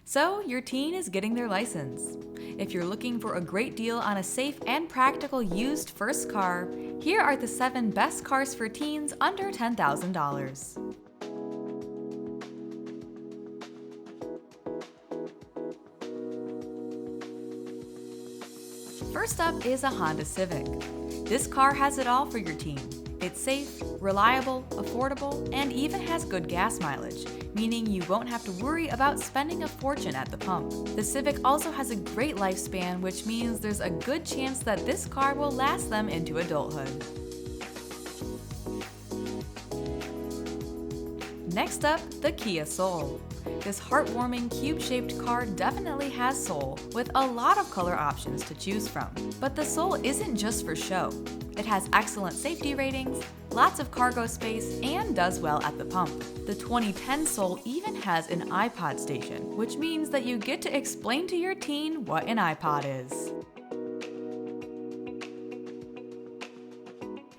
So your teen is getting their license. If you're looking for a great deal on a safe and practical used first car, here are the 7 best cars for teens under $10,000. First up is a Honda Civic. This car has it all for your teen. It's safe, reliable, affordable, and even has good gas mileage, meaning you won't have to worry about spending a fortune at the pump. The Civic also has a great lifespan, which means there's a good chance that this car will last them into adulthood. Next up, the Kia Soul. This heartwarming cube-shaped car definitely has soul, with a lot of color options to choose from. But the Soul isn't just for show. It has excellent safety ratings, lots of cargo space, and does well at the pump. The 2010 Soul even has an iPod station, which means that you get to explain to your teen what an iPod is.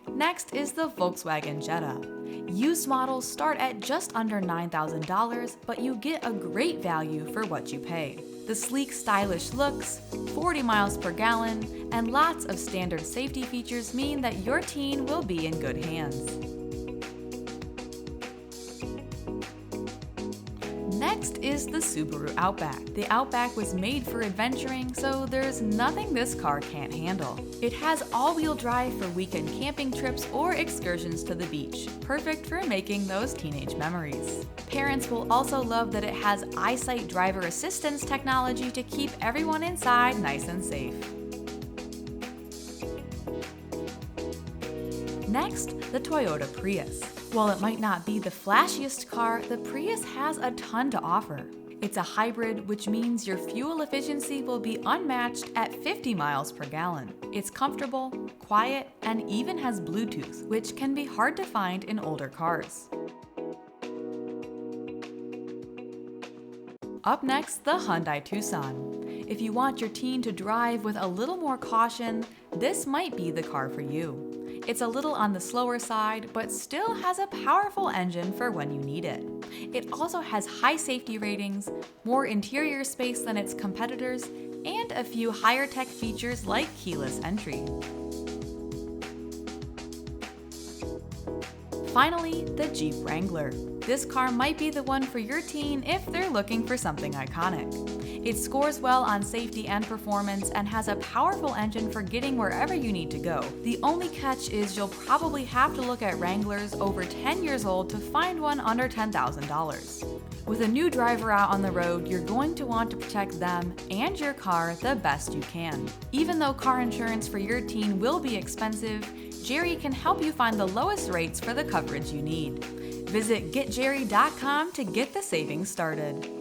Next is the Volkswagen Jetta. Used models start at just under $9,000, but you get a great value for what you pay. The sleek, stylish looks, 40 miles per gallon, and lots of standard safety features mean that your teen will be in good hands. Next is the Subaru Outback. The Outback was made for adventuring, so there's nothing this car can't handle. It has all-wheel drive for weekend camping trips or excursions to the beach, perfect for making those teenage memories. Parents will also love that it has eyesight driver assistance technology to keep everyone inside nice and safe. Next, the Toyota Prius. While it might not be the flashiest car, the Prius has a ton to offer. It's a hybrid, which means your fuel efficiency will be unmatched at 50 miles per gallon. It's comfortable, quiet, and even has Bluetooth, which can be hard to find in older cars. Up next, the Hyundai Tucson. If you want your teen to drive with a little more caution, this might be the car for you. It's a little on the slower side, but still has a powerful engine for when you need it. It also has high safety ratings, more interior space than its competitors, and a few higher tech features like keyless entry. Finally, the Jeep Wrangler. This car might be the one for your teen if they're looking for something iconic. It scores well on safety and performance and has a powerful engine for getting wherever you need to go. The only catch is you'll probably have to look at Wranglers over 10 years old to find one under $10,000. With a new driver out on the road, you're going to want to protect them and your car the best you can. Even though car insurance for your teen will be expensive, Jerry can help you find the lowest rates for the coverage you need. Visit getjerry.com to get the savings started.